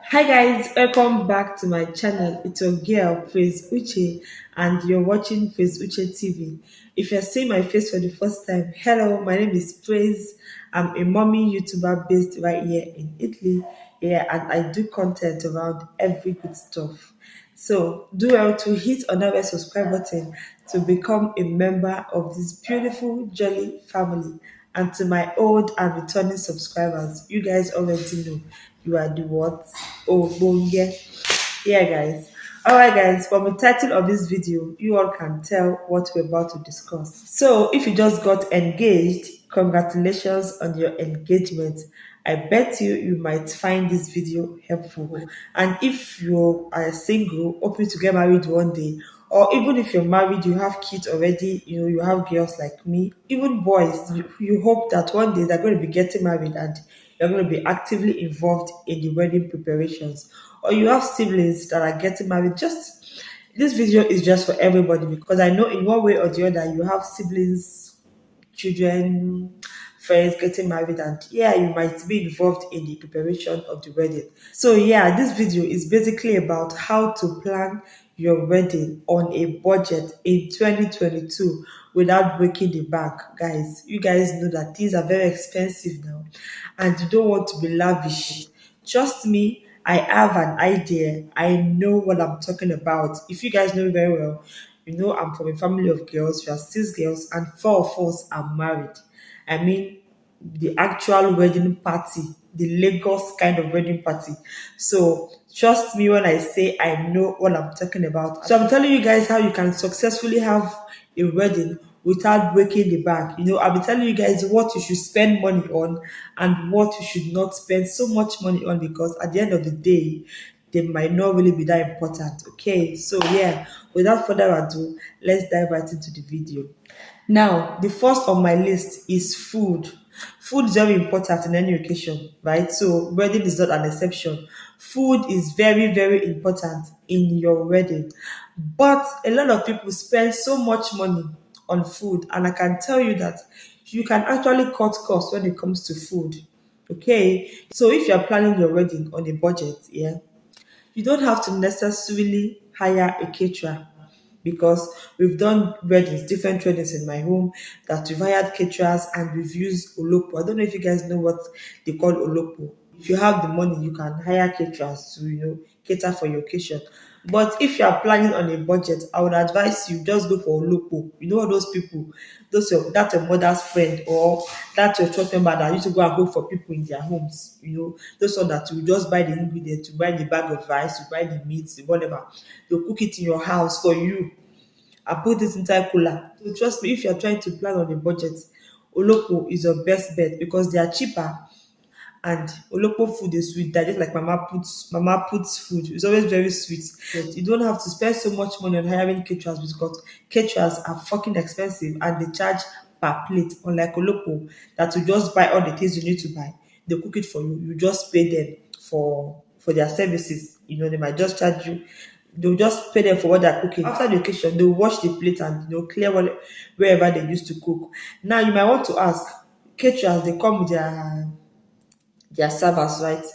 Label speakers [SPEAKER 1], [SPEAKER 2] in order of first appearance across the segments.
[SPEAKER 1] Hi guys, welcome back to my channel. It's your girl, Praise Uche, and you're watching Praise Uche TV. If you're seeing my face for the first time, hello, my name is Praise. I'm a mommy YouTuber based right here in Italy. Yeah, and I do content around every good stuff. So do well to hit on that red subscribe button to become a member of this beautiful, jolly family. And to my old and returning subscribers, you guys already know you are the what? Oh, bonge. Yeah, guys. Alright, guys, from the title of this video, you all can tell what we're about to discuss. So, if you just got engaged, congratulations on your engagement. I bet you might find this video helpful. And if you are single, hoping to get married one day, or even if you're married, you have kids already, you have girls like me, even boys, you hope that one day they're going to be getting married and you're going to be actively involved in the wedding preparations, or you have siblings that are getting married. Just this video is just for everybody because I know in one way or the other you have siblings, children, friends getting married, and yeah, you might be involved in the preparation of the wedding. So yeah, this video is basically about how to plan your wedding on a budget in 2022 without breaking the bank. Guys, you guys know that these are very expensive now and you don't want to be lavish. Trust me, I have an idea. I know what I'm talking about. If you guys know me very well, you know I'm from a family of girls. We are 6 girls, and 4 of us are married. I mean, the actual wedding party, the Lagos kind of wedding party. So trust me when I say I know what I'm talking about. So I'm telling you guys how you can successfully have a wedding without breaking the bank. I'll be telling you guys what you should spend money on and what you should not spend so much money on, because at the end of the day, they might not really be that important. Okay, so yeah, without further ado, let's dive right into the video. Now, the first on my list is food. Food is very important in any occasion, right? So, wedding is not an exception. Food is very, very important in your wedding. But a lot of people spend so much money on food, and I can tell you that you can actually cut costs when it comes to food. Okay, so if you're planning your wedding on a budget, yeah, you don't have to necessarily hire a caterer, because we've done weddings, different weddings in my home that we've hired caterers and we've used Olopo. I don't know if you guys know what they call Olopo. If you have the money, you can hire caterers to, cater for your occasion. But if you are planning on a budget, I would advise you just go for Olopo. You know all those people, that's your mother's friend, or that's your church member that used to go and cook for people in their homes. Those one that you just buy the ingredients, you buy the bag of rice, you buy the meat, whatever. They'll cook it in your house for you and put it inside cooler. So trust me, if you're trying to plan on a budget, Oloko is your best bet because they are cheaper, and Oloko food is sweet. They're just like mama puts food. It's always very sweet. But you don't have to spend so much money on hiring caterers because caterers are fucking expensive and they charge per plate. Unlike Oloko, that you just buy all the things you need to buy. They cook it for you. You just pay them for their services. They might just charge you. They'll just pay them for what they're cooking. After the occasion, they'll wash the plate and clear wherever they used to cook. Now you might want to ask, caterers, they come with their servers, right?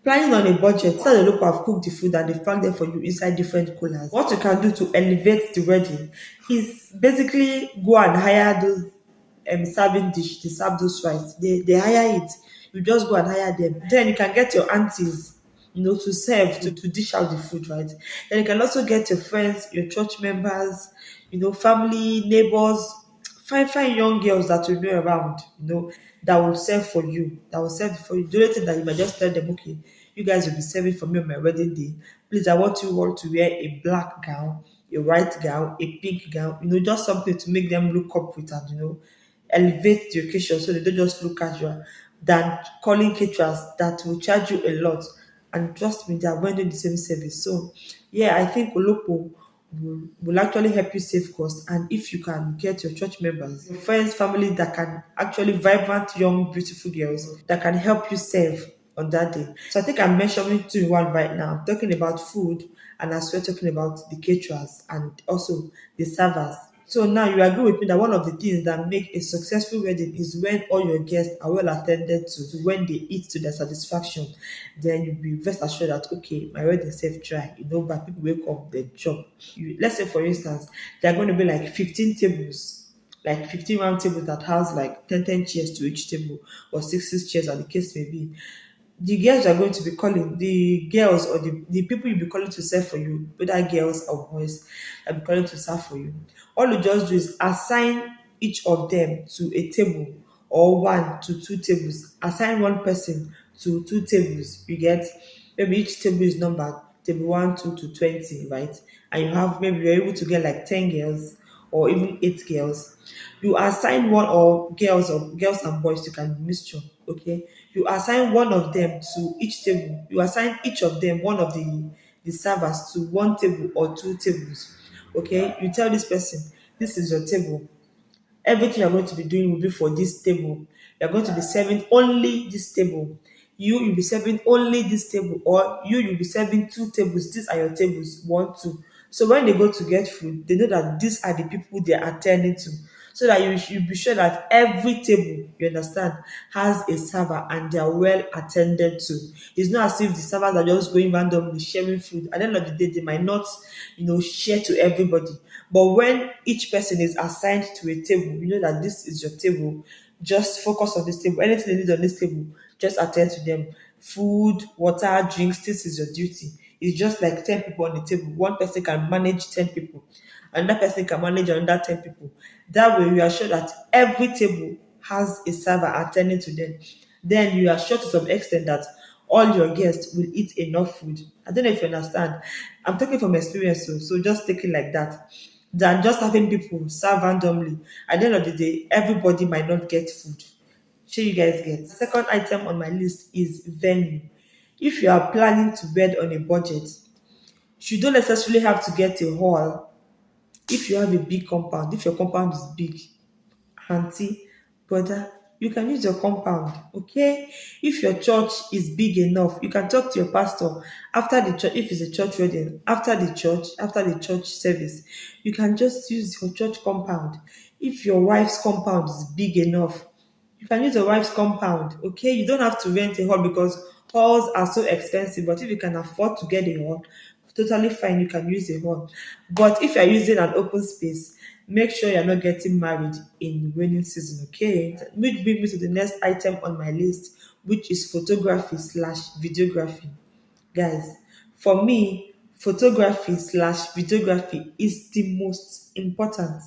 [SPEAKER 1] Planning on a budget, after the local have cooked the food and they've packed them for you inside different coolers. What you can do to elevate the wedding is basically go and hire those serving dish, they serve those rice. They hire it. You just go and hire them. Then you can get your aunties, to serve, to dish out the food, right? Then you can also get your friends, your church members, family, neighbors, fine young girls that will be around, that will serve for you, that will serve for you. The only thing that you might just tell them, okay, you guys will be serving for me on my wedding day. Please, I want you all to wear a black gown, a white gown, a pink gown, just something to make them look up with and, elevate the occasion so they don't just look casual, than calling caterers that will charge you a lot. And trust me, they are rendering the same service. So, yeah, I think Olopo will actually help you save costs. And if you can get your church members, your friends, family that can actually vibrant, young, beautiful girls that can help you save on that day. So I think I'm mentioning two in one right now. I'm talking about food and as well talking about the caterers and also the servers. So now you agree with me that one of the things that make a successful wedding is when all your guests are well attended to, when they eat to their satisfaction. Then you'll be rest assured that okay, my wedding safe try. But people wake up, they chop. Let's say for instance, there are going to be like 15 tables, like 15 round tables that has like 10 chairs to each table, or 6 chairs, as the case may be. The girls you are going to be calling, the girls or the people you'll be calling to serve for you, whether girls or boys, I'll be calling to serve for you. All you just do is assign each of them to a table, or 1 to 2 tables. Assign one person to 2 tables. You get, maybe each table is numbered table 1, 2 to 20, right? And you have, maybe you're able to get like 10 girls or even 8 girls. You assign one, or girls and boys, you can mixture, okay? You assign one of them to each table. You assign each of them, one of the servers, to 1 table or 2 tables. Okay, you tell this person, this is your table. Everything you're going to be doing will be for this table. You're going to be serving only this table. You'll be serving only this table, or you'll be serving 2 tables. These are your tables, 1, 2. So when they go to get food, they know that these are the people they are attending to. So that you be sure that every table, you understand, has a server and they are well attended to. It's not as if the servers are just going randomly sharing food. At the end of the day, they might not, share to everybody. But when each person is assigned to a table, you know that this is your table. Just focus on this table. Anything they need on this table, just attend to them. Food, water, drinks, this is your duty. It's just like 10 people on the table. One person can manage 10 people. Another person can manage another 10 people. That way, you are sure that every table has a server attending to them. Then you are sure to some extent that all your guests will eat enough food. I don't know if you understand. I'm talking from experience, so just take it like that. Than just having people serve randomly. At the end of the day, everybody might not get food. Sure, you guys get. Second item on my list is venue. If you are planning to bed on a budget, you don't necessarily have to get a hall. If you have a big compound, if your compound is big, auntie, brother, you can use your compound, okay? If your church is big enough, you can talk to your pastor after the church. If it's a church wedding, after the church service, you can just use your church compound. If your wife's compound is big enough, you can use your wife's compound, okay? You don't have to rent a hall because halls are so expensive. But if you can afford to get a hall, totally fine, you can use a hall. But if you're using an open space, make sure you're not getting married in raining season, okay? Which brings me to the next item on my list, which is photography slash videography. Guys, for me, photography slash videography is the most important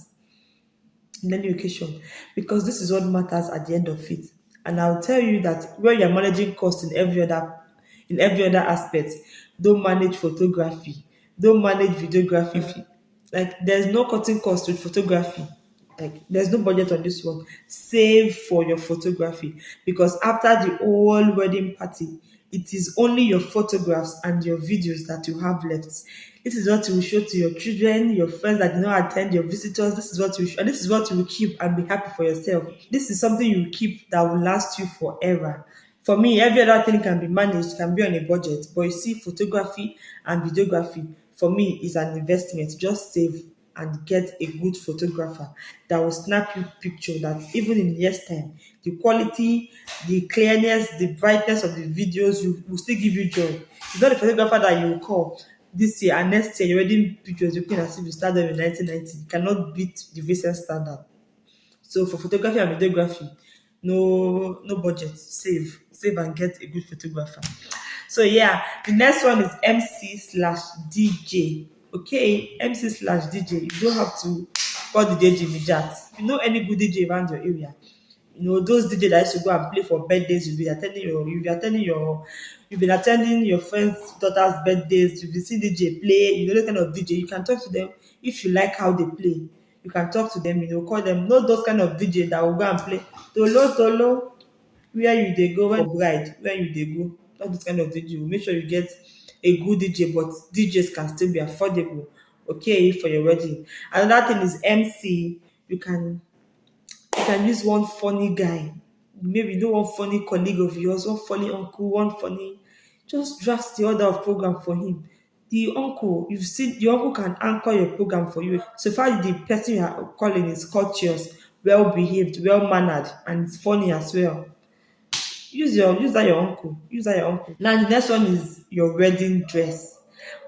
[SPEAKER 1] in any occasion, because this is what matters at the end of it. And I'll tell you that where you're managing costs in every other aspect, don't manage photography, don't manage videography. Like there's no cutting cost with photography. Like there's no budget on this one. Save for your photography, because after the whole wedding party, it is only your photographs and your videos that you have left. This is what you will show to your children, your friends that did not attend, your visitors. This is what you and this is what you will keep and be happy for yourself. This is something you will keep that will last you forever. For me, every other thing can be managed, can be on a budget. But you see, photography and videography, for me, is an investment. Just save and get a good photographer that will snap you picture that even in years time, the quality, the clearness, the brightness of the videos will still give you joy. It's not a photographer that you will call this year and next year your wedding pictures looking as if you started in 1990. You cannot beat the recent standard. So for photography and videography, no budget. Save and get a good photographer. So yeah, the next one is MC slash DJ. Okay, MC slash DJ. You don't have to call the DJ Jimmy Jat. If you know any good DJ around your area, those DJ that used to go and play for birthdays, you've been attending your friend's daughter's birthdays, you've been seeing DJ play, that kind of DJ. You can talk to them if you like how they play. You can talk to them, call them. Not those kind of DJ that will go and play tolo, where you dey go when bride, where you dey go. Not this kind of DJ. Make sure you get a good DJ, but DJs can still be affordable, okay, for your wedding. Another thing is MC. You can use one funny guy. Maybe you know one funny colleague of yours, one funny uncle, one funny. Just draft the order of program for him. the uncle, you've seen the uncle can anchor your program for you. So far, the person you are calling is courteous, well behaved, well mannered, and it's funny as well. Use that your uncle. Use that your uncle. Now the next one is your wedding dress.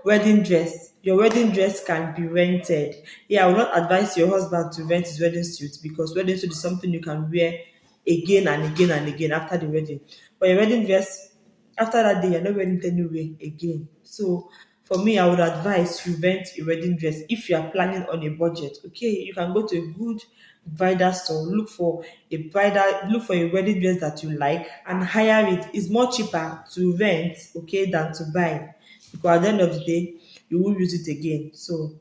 [SPEAKER 1] Wedding dress. Your wedding dress can be rented. Yeah, I will not advise your husband to rent his wedding suit because wedding suit is something you can wear again and again and again after the wedding. But your wedding dress, after that day, you're not wearing it anywhere again. So for me, I would advise you rent a wedding dress if you are planning on a budget. Okay, you can go to a good bridal store, look for a wedding dress that you like and hire it. It's more cheaper to rent, okay, than to buy. Because at the end of the day, you will use it again. So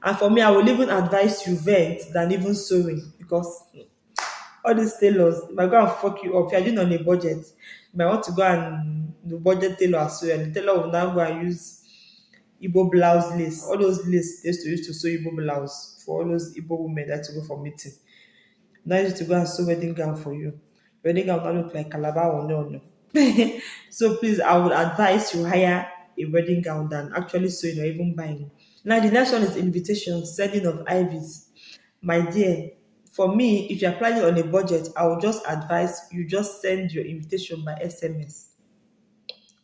[SPEAKER 1] and for me, I will even advise you rent than even sewing because all these tailors they might go and fuck you up. If you're doing on a budget, you might want to go and the budget tailor as well. And the tailor will now go and use Igbo blouse lace. All those lace they used to sew Igbo blouse for all those Igbo women that to go for meeting. Now you to go and sew wedding gown for you. Wedding gown will not look like calabar or no. So please, I would advise you hire a wedding gown than actually sewing or even buying. Now the next one is invitation, sending of IVs. My dear, for me, if you're planning on a budget, I would just advise you just send your invitation by SMS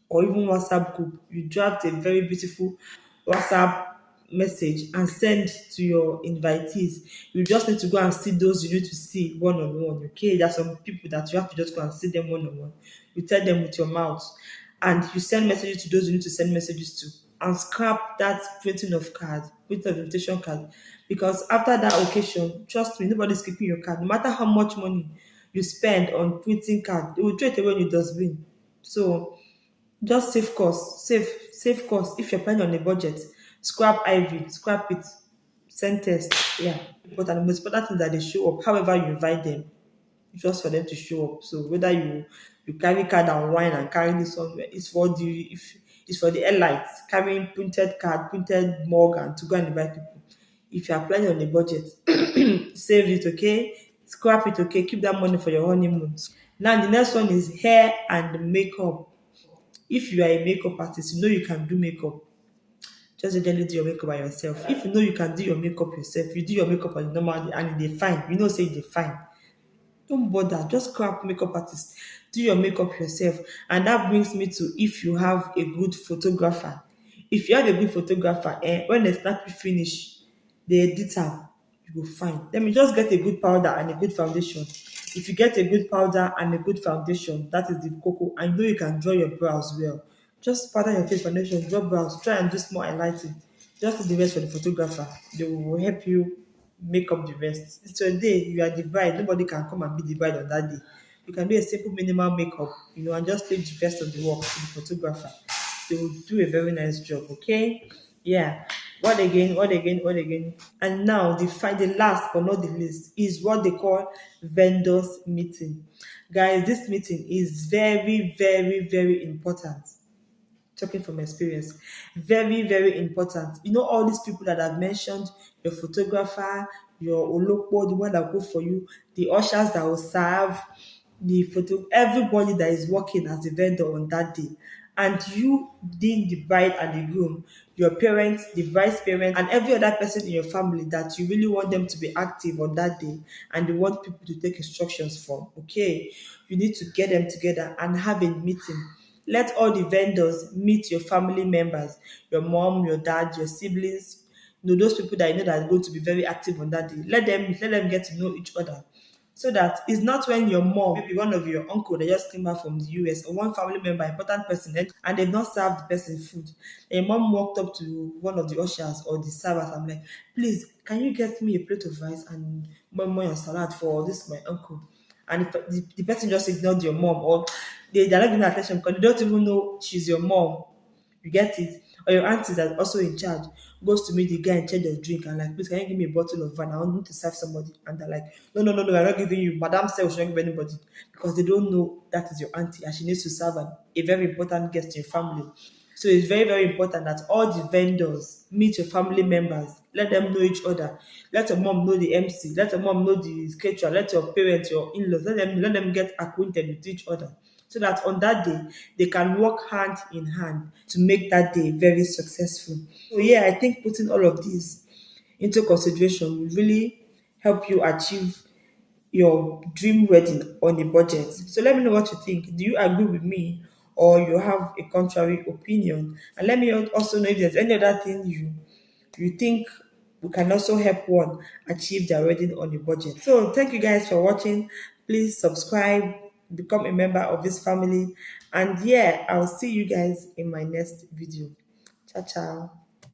[SPEAKER 1] or even WhatsApp group. You draft a very beautiful WhatsApp message and send to your invitees. You just need to go and see those you need to see one on one. Okay, there are some people that you have to just go and see them one on one. You tell them with your mouth, and you send messages to those you need to send messages to, and scrap that printing of invitation card, because after that occasion, trust me, nobody's keeping your card. No matter how much money you spend on printing card, they will throw it away in the dustbin. So just save cost. If you're planning on a budget, scrap IV, scrap it, send test. Yeah. But the most important thing is that they show up. However, you invite them, just for them to show up. So whether you carry card and wine and carry this somewhere, it's for the elites carrying printed card, printed mug, and to go and invite people. If you are planning on a budget, save it, okay? Scrap it, okay? Keep that money for your honeymoon. Now the next one is hair and makeup. If you are a makeup artist, you know you can do makeup. Just generally do your makeup by yourself. If you know you can do your makeup yourself, you do your makeup on the normal day and they fine. You know, say they fine. Don't bother. Just crap makeup artist. Do your makeup yourself. And that brings me to if you have a good photographer. If you have a good photographer, when they snap you finish, the editor, you go fine. Let me just get a good powder and a good foundation. If you get a good powder and a good foundation, that is the cocoa. I know you can draw your brows well. Just powder your face foundation, draw brows, try and do small highlighting. Just do the rest for the photographer. They will help you make up the rest. It's your day, you are the bride. Nobody can come and be the bride on that day. You can do a simple minimal makeup, and just leave the rest of the work to the photographer. They will do a very nice job, okay? Yeah. What again? What again? What again? And now the last but not the least is what they call vendors meeting. Guys, this meeting is very, very, very important. Talking from experience, very, very important. All these people that I've mentioned, your photographer, your olokpo, the one that go for you, the ushers that will serve, the photo, everybody that is working as a vendor on that day, and you being the bride and the groom, your parents, the bride's parents, and every other person in your family that you really want them to be active on that day and you want people to take instructions from. Okay, you need to get them together and have a meeting. Let all the vendors meet your family members, your mom, your dad, your siblings, those people that that are going to be very active on that day. Let them get to know each other. So that it's not when your mom, maybe one of your uncle that just came back from the US, or one family member, important person, and they've not served the person food. And your mom walked up to one of the ushers or the servers. I'm like, please, can you get me a plate of rice and more and salad for this my uncle? And if the person just ignored your mom, or they're not giving attention because they don't even know she's your mom. You get it? Or your auntie that's also in charge goes to meet the guy in charge of drink and like, please, can you give me a bottle of wine? I want to serve somebody. And they're like, no, we're not giving you. Madam said we shouldn't give anybody, because they don't know that is your auntie and she needs to serve a very important guest in your family. So it's very, very important that all the vendors meet your family members. Let them know each other. Let your mom know the MC. Let your mom know the caterer. Let your parents, your in-laws, let them get acquainted with each other. so that on that day they can work hand in hand to make that day very successful. So yeah, I think putting all of these into consideration will really help you achieve your dream wedding on a budget. So let me know what you think. Do you agree with me or you have a contrary opinion? And let me also know if there's any other thing you think we can also help one achieve their wedding on a budget. So thank you guys for watching. Please subscribe, become a member of this family. And yeah, I'll see you guys in my next video. Ciao, ciao.